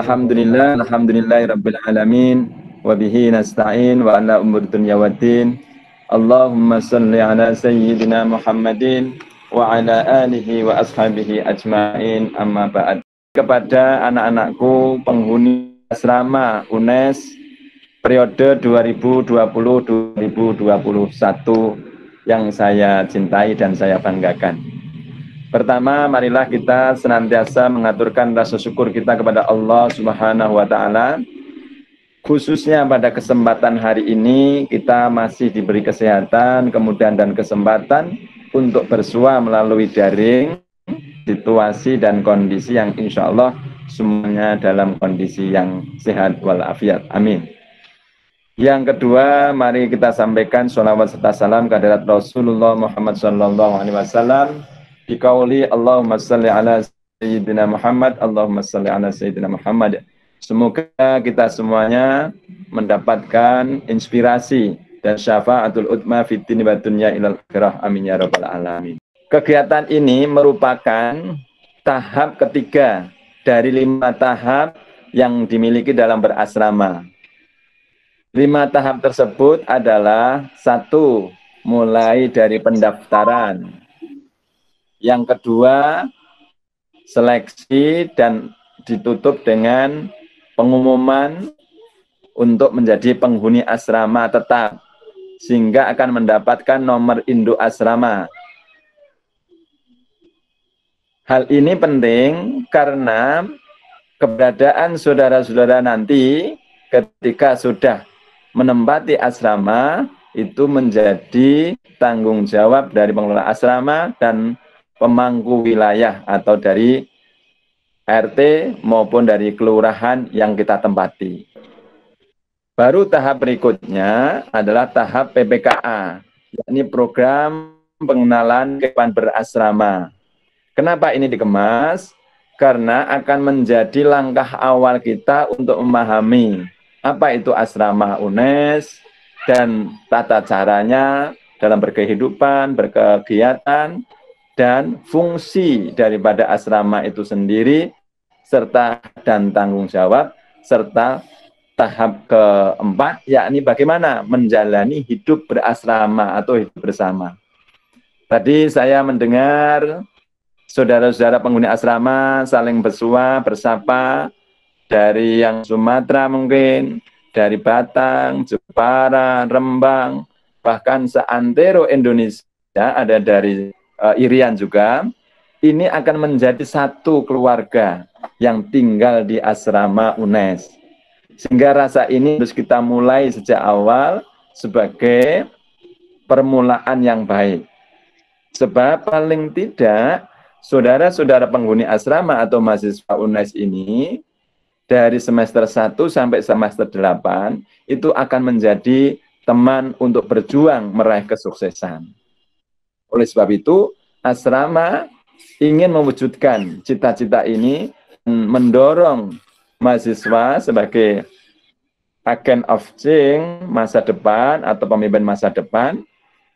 Alhamdulillahirabbil alamin wa bihi nasta'in wa ala umuri dunya waddin. Allahumma shalli ala sayyidina Muhammadin wa ala alihi wa ashabihi ajmain, amma ba'd. Kepada anak-anakku penghuni asrama UNES periode 2020-2021 yang saya cintai dan saya banggakan. Pertama, marilah kita senantiasa mengaturkan rasa syukur kita kepada Allah Subhanahu wa Ta'ala. Khususnya pada kesempatan hari ini, kita masih diberi kesehatan, kemudahan, dan kesempatan untuk bersua melalui daring, situasi dan kondisi yang insya Allah semuanya dalam kondisi yang sehat walafiat. Amin. Yang kedua, mari kita sampaikan sholawat serta salam kehadirat Rasulullah Muhammad SAW. Biqauli Allahumma salli ala Sayyidina Muhammad, Allahumma salli ala Sayyidina Muhammad. Semoga kita semuanya mendapatkan inspirasi dan syafa'atul utma fid dini wa dunya ilal akhirah. Amin ya rabbal alamin. Kegiatan ini merupakan tahap ketiga dari 5 tahap yang dimiliki dalam berasrama. 5 tahap tersebut adalah: 1. Mulai dari pendaftaran. Yang kedua, seleksi dan ditutup dengan pengumuman untuk menjadi penghuni asrama tetap, sehingga akan mendapatkan nomor induk asrama. Hal ini penting karena keberadaan saudara-saudara nanti ketika sudah menempati asrama itu menjadi tanggung jawab dari pengelola asrama dan pemangku wilayah atau dari RT maupun dari kelurahan yang kita tempati. Baru tahap berikutnya adalah tahap PPKA, yakni program pengenalan kehidupan berasrama. Kenapa ini dikemas? Karena akan menjadi langkah awal kita untuk memahami apa itu asrama UNES dan tata caranya dalam berkehidupan, berkegiatan, dan fungsi daripada asrama itu sendiri, serta dan tanggung jawab, serta tahap keempat, yakni bagaimana menjalani hidup berasrama atau hidup bersama. Tadi saya mendengar saudara-saudara penghuni asrama saling bersua, bersapa, dari yang Sumatera mungkin, dari Batang, Jepara, Rembang, bahkan seantero Indonesia, ada dari Irian juga. Ini akan menjadi satu keluarga yang tinggal di asrama UNES. Sehingga rasa ini harus kita mulai sejak awal sebagai permulaan yang baik. Sebab paling tidak saudara-saudara penghuni asrama atau mahasiswa UNES ini dari semester 1 sampai semester 8 itu akan menjadi teman untuk berjuang meraih kesuksesan. Oleh sebab itu, asrama ingin mewujudkan cita-cita ini, mendorong mahasiswa sebagai agent of change masa depan atau pemimpin masa depan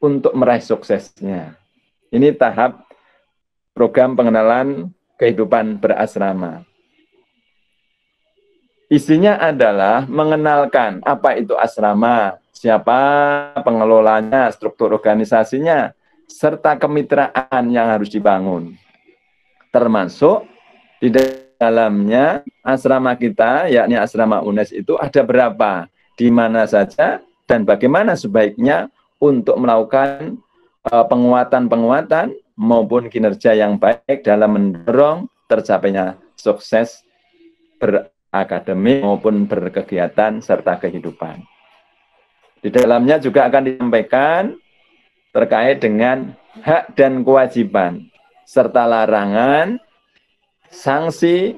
untuk meraih suksesnya. Ini tahap program pengenalan kehidupan berasrama. Isinya adalah mengenalkan apa itu asrama, siapa pengelolanya, struktur organisasinya, serta kemitraan yang harus dibangun. Termasuk di dalamnya asrama kita, yakni asrama UNES itu ada berapa, di mana saja, dan bagaimana sebaiknya untuk melakukan penguatan-penguatan maupun kinerja yang baik dalam mendorong tercapainya sukses berakademik maupun berkegiatan serta kehidupan. Di dalamnya juga akan disampaikan terkait dengan hak dan kewajiban, serta larangan, sanksi,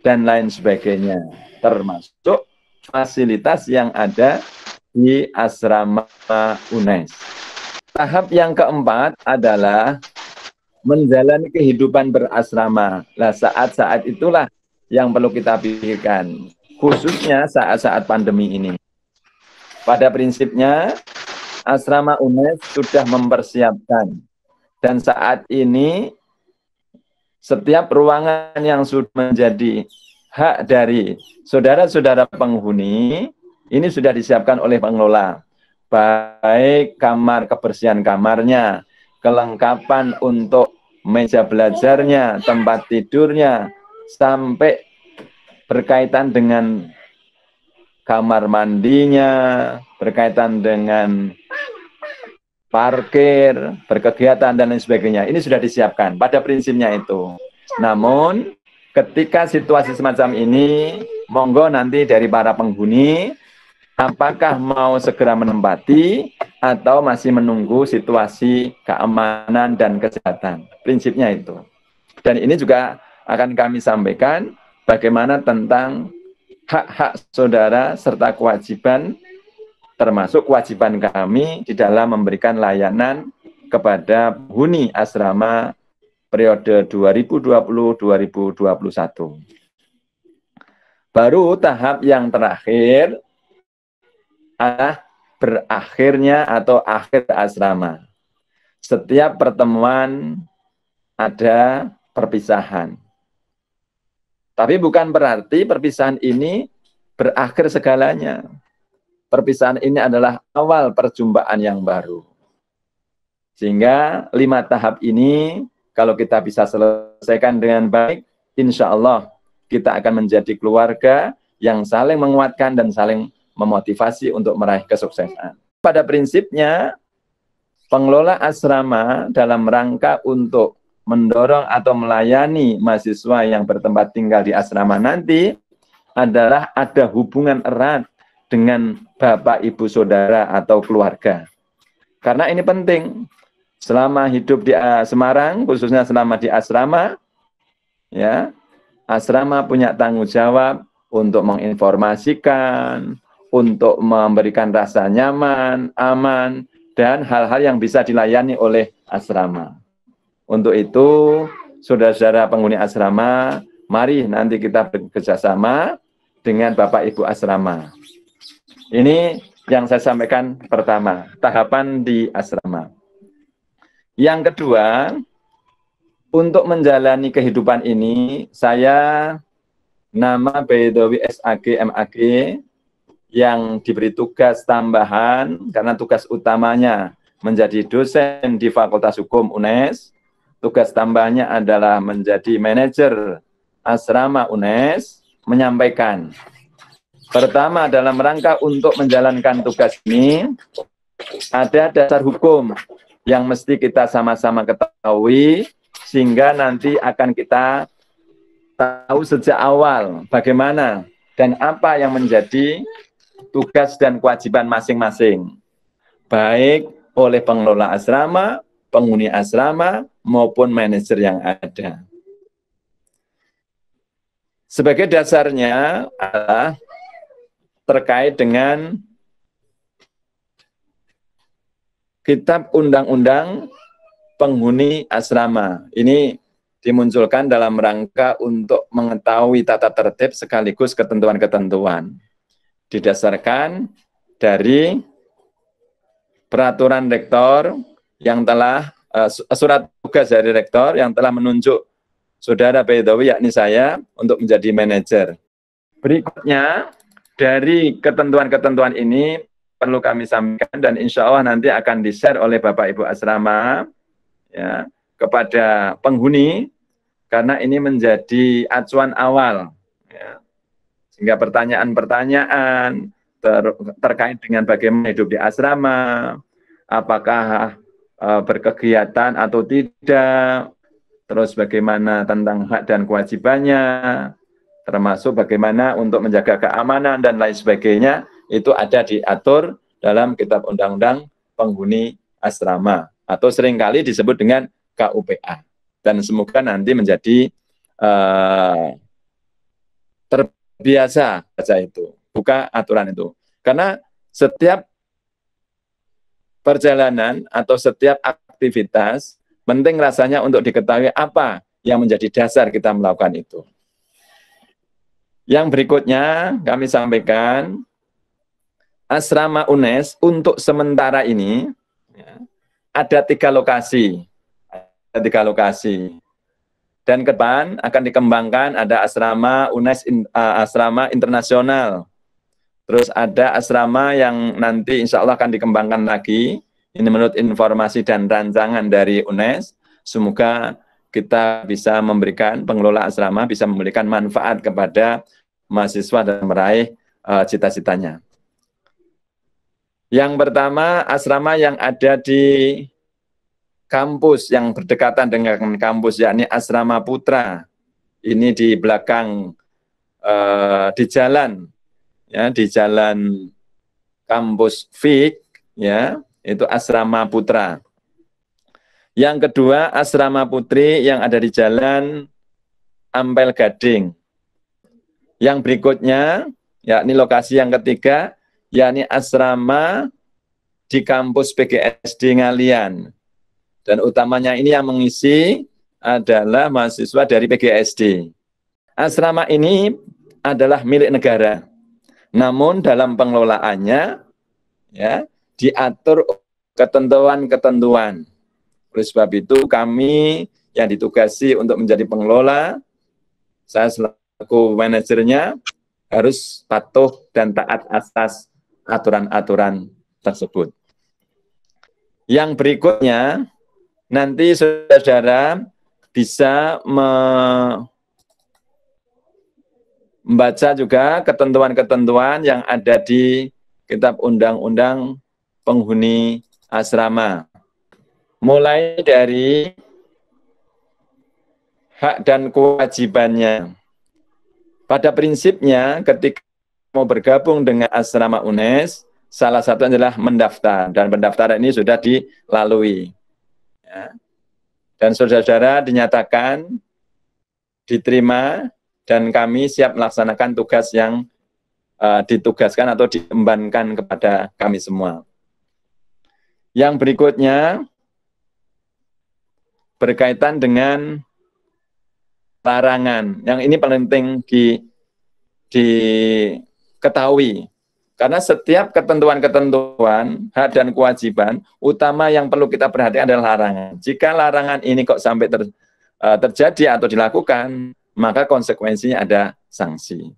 dan lain sebagainya, termasuk fasilitas yang ada di asrama UNES. Tahap yang keempat adalah menjalani kehidupan berasrama. Nah, saat-saat itulah yang perlu kita pikirkan, khususnya saat-saat pandemi ini. Pada prinsipnya, asrama UNES sudah mempersiapkan, dan saat ini setiap ruangan yang sudah menjadi hak dari saudara-saudara penghuni ini sudah disiapkan oleh pengelola, baik kamar kebersihan kamarnya, kelengkapan untuk meja belajarnya, tempat tidurnya, sampai berkaitan dengan kamar mandinya, berkaitan dengan parkir, berkegiatan, dan lain sebagainya. Ini sudah disiapkan pada prinsipnya itu. Namun, ketika situasi semacam ini, monggo nanti dari para penghuni, apakah mau segera menempati atau masih menunggu situasi keamanan dan kesehatan. Prinsipnya itu. Dan ini juga akan kami sampaikan bagaimana tentang hak-hak saudara serta kewajiban, termasuk kewajiban kami di dalam memberikan layanan kepada penghuni asrama periode 2020-2021. Baru tahap yang terakhir adalah berakhirnya atau akhir asrama. Setiap pertemuan ada perpisahan. Tapi bukan berarti perpisahan ini berakhir segalanya. Perpisahan ini adalah awal perjumpaan yang baru. Sehingga 5 tahap ini, kalau kita bisa selesaikan dengan baik, insya Allah kita akan menjadi keluarga yang saling menguatkan dan saling memotivasi untuk meraih kesuksesan. Pada prinsipnya, pengelola asrama dalam rangka untuk mendorong atau melayani mahasiswa yang bertempat tinggal di asrama nanti adalah ada hubungan erat dengan bapak, ibu, saudara, atau keluarga. Karena ini penting. Selama hidup di Semarang, khususnya selama di asrama, ya, asrama punya tanggung jawab untuk menginformasikan, untuk memberikan rasa nyaman, aman, dan hal-hal yang bisa dilayani oleh asrama. Untuk itu, saudara-saudara penghuni asrama, mari nanti kita bekerjasama dengan Bapak Ibu asrama. Ini yang saya sampaikan pertama, tahapan di asrama. Yang kedua, untuk menjalani kehidupan ini, saya nama Baidowi SAG MAG, yang diberi tugas tambahan karena tugas utamanya menjadi dosen di Fakultas Hukum UNES. Tugas tambahnya adalah menjadi manajer asrama UNES, menyampaikan. Pertama, dalam rangka untuk menjalankan tugas ini, ada dasar hukum yang mesti kita sama-sama ketahui, sehingga nanti akan kita tahu sejak awal bagaimana dan apa yang menjadi tugas dan kewajiban masing-masing, baik oleh pengelola asrama, penghuni asrama, maupun manajer yang ada. Sebagai dasarnya adalah terkait dengan Kitab Undang-Undang Penghuni Asrama. Ini dimunculkan dalam rangka untuk mengetahui tata tertib sekaligus ketentuan-ketentuan. Didasarkan dari peraturan rektor yang telah surat tugas dari rektor yang telah menunjuk saudara Baidowi, yakni saya, untuk menjadi manajer. Berikutnya, dari ketentuan-ketentuan ini perlu kami sampaikan dan insya Allah nanti akan di-share oleh Bapak Ibu asrama ya, kepada penghuni, karena ini menjadi acuan awal. Ya. Sehingga pertanyaan-pertanyaan terkait dengan bagaimana hidup di asrama, apakah berkegiatan atau tidak, terus bagaimana tentang hak dan kewajibannya, termasuk bagaimana untuk menjaga keamanan dan lain sebagainya, itu ada diatur dalam Kitab Undang-Undang Penghuni Asrama, atau seringkali disebut dengan KUPA. Dan semoga nanti menjadi terbiasa baca itu, buka aturan itu. Karena setiap perjalanan atau setiap aktivitas penting rasanya untuk diketahui apa yang menjadi dasar kita melakukan itu. Yang berikutnya kami sampaikan, asrama UNES untuk sementara ini ya, ada 3 lokasi. Ada 3 lokasi. Dan ke depan akan dikembangkan ada asrama UNES, asrama internasional. Terus ada asrama yang nanti insya Allah akan dikembangkan lagi. Ini menurut informasi dan rancangan dari UNES. Semoga kita bisa memberikan, pengelola asrama bisa memberikan manfaat kepada mahasiswa dan meraih cita-citanya. Yang pertama, asrama yang ada di kampus yang berdekatan dengan kampus, yakni Asrama Putra. Ini di belakang, di jalan, ya, di jalan kampus FIK, ya, itu Asrama Putra. Yang kedua, Asrama Putri yang ada di jalan Ampel Gading. Yang berikutnya, yakni lokasi yang ketiga, yakni asrama di kampus PGSD Ngalian. Dan utamanya ini yang mengisi adalah mahasiswa dari PGSD. Asrama ini adalah milik negara. Namun dalam pengelolaannya, ya, diatur ketentuan-ketentuan. Oleh sebab itu kami yang ditugasi untuk menjadi pengelola, saya selaku manajernya harus patuh dan taat atas aturan-aturan tersebut. Yang berikutnya, nanti saudara bisa membaca juga ketentuan-ketentuan yang ada di Kitab Undang-Undang Penghuni Asrama. Mulai dari hak dan kewajibannya. Pada prinsipnya, ketika mau bergabung dengan asrama UNES, salah satu adalah mendaftar. Dan pendaftaran ini sudah dilalui. Ya. Dan saudara-saudara dinyatakan diterima dan kami siap melaksanakan tugas yang ditugaskan atau diembankan kepada kami semua. Yang berikutnya berkaitan dengan larangan. Yang ini paling penting diketahui. Karena setiap ketentuan-ketentuan, hak dan kewajiban, utama yang perlu kita perhatikan adalah larangan. Jika larangan ini kok sampai terjadi atau dilakukan, maka konsekuensinya ada sanksi.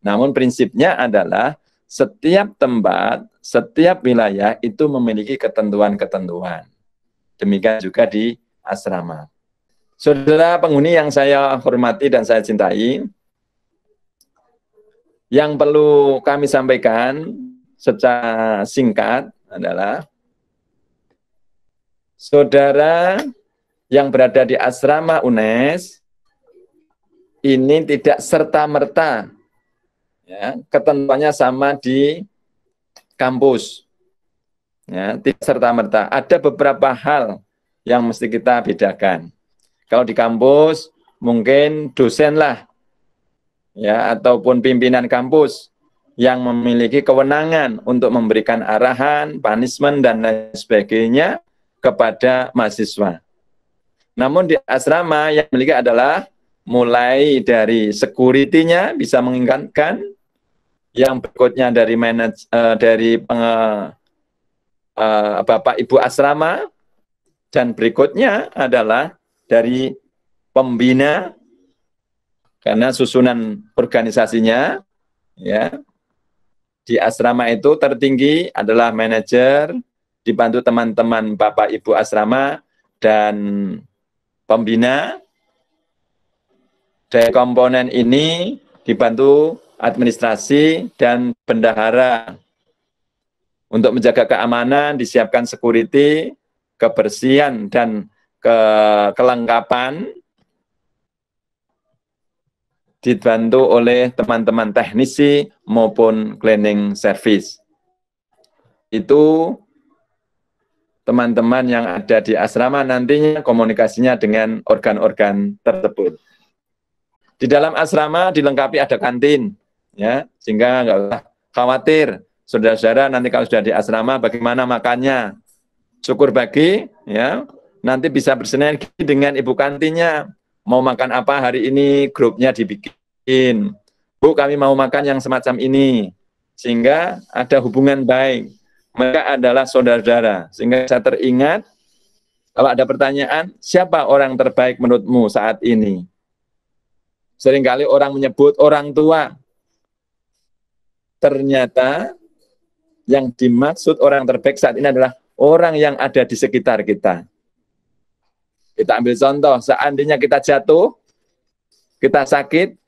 Namun prinsipnya adalah setiap tempat, setiap wilayah itu memiliki ketentuan-ketentuan. Demikian juga di asrama. Saudara penghuni yang saya hormati dan saya cintai, yang perlu kami sampaikan secara singkat adalah saudara yang berada di asrama UNES ini tidak serta-merta, ya, ketentuannya sama di kampus. Ya, tidak serta-merta. Ada beberapa hal yang mesti kita bedakan. Kalau di kampus, mungkin dosen lah, ya, ataupun pimpinan kampus yang memiliki kewenangan untuk memberikan arahan, punishment, dan lain sebagainya kepada mahasiswa. Namun di asrama yang memiliki adalah mulai dari security-nya bisa mengingatkan, yang berikutnya dari Bapak Ibu asrama, dan berikutnya adalah dari pembina, karena susunan organisasinya, ya, di asrama itu tertinggi adalah manajer, dibantu teman-teman Bapak Ibu asrama dan pembina. Dari komponen ini dibantu administrasi dan bendahara. Untuk menjaga keamanan, disiapkan security, kebersihan, dan kelengkapan, dibantu oleh teman-teman teknisi maupun cleaning service. Itu teman-teman yang ada di asrama nantinya komunikasinya dengan organ-organ tersebut. Di dalam asrama dilengkapi ada kantin, ya, sehingga nggak usah khawatir, saudara-saudara nanti kalau sudah di asrama bagaimana makannya. Syukur bagi, ya, nanti bisa bersinergi dengan ibu kantinnya. Mau makan apa hari ini, grupnya dibikin. Bu, kami mau makan yang semacam ini. Sehingga ada hubungan baik. Mereka adalah saudara-saudara. Sehingga saya teringat Kalau ada pertanyaan, siapa orang terbaik menurutmu saat ini? Seringkali orang menyebut orang tua. Ternyata yang dimaksud orang terbaik saat ini adalah orang yang ada di sekitar kita. Kita ambil contoh, seandainya kita jatuh, kita sakit,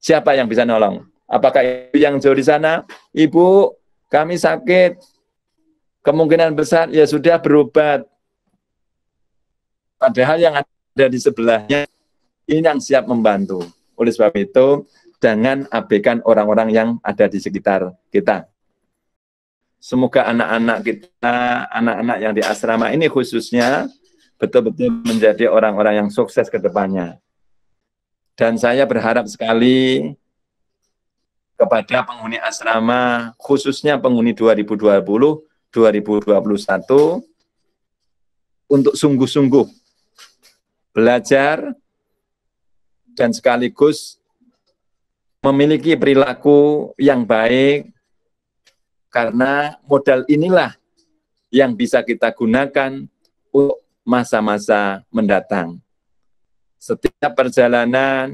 siapa yang bisa nolong? Apakah ibu yang jauh di sana? Ibu, kami sakit. Kemungkinan besar ya sudah berobat. Padahal yang ada di sebelahnya ini yang siap membantu. Oleh sebab itu, jangan abaikan orang-orang yang ada di sekitar kita. Semoga anak-anak kita, anak-anak yang di asrama ini khususnya, betul-betul menjadi orang-orang yang sukses ke depannya. Dan saya berharap sekali kepada penghuni asrama, khususnya penghuni 2020-2021, untuk sungguh-sungguh belajar dan sekaligus memiliki perilaku yang baik, karena modal inilah yang bisa kita gunakan untuk masa-masa mendatang. Setiap perjalanan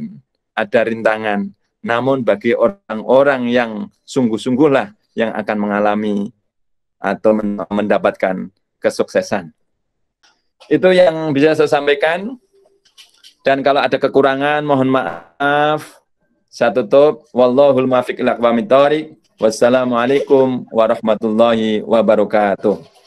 ada rintangan, namun bagi orang-orang yang sungguh-sungguhlah yang akan mengalami atau mendapatkan kesuksesan. Itu yang bisa saya sampaikan. Dan kalau ada kekurangan, mohon maaf. Saya tutup. Wallahul muwaffiq ila aqwamit thoriq. Wassalamualaikum warahmatullahi wabarakatuh.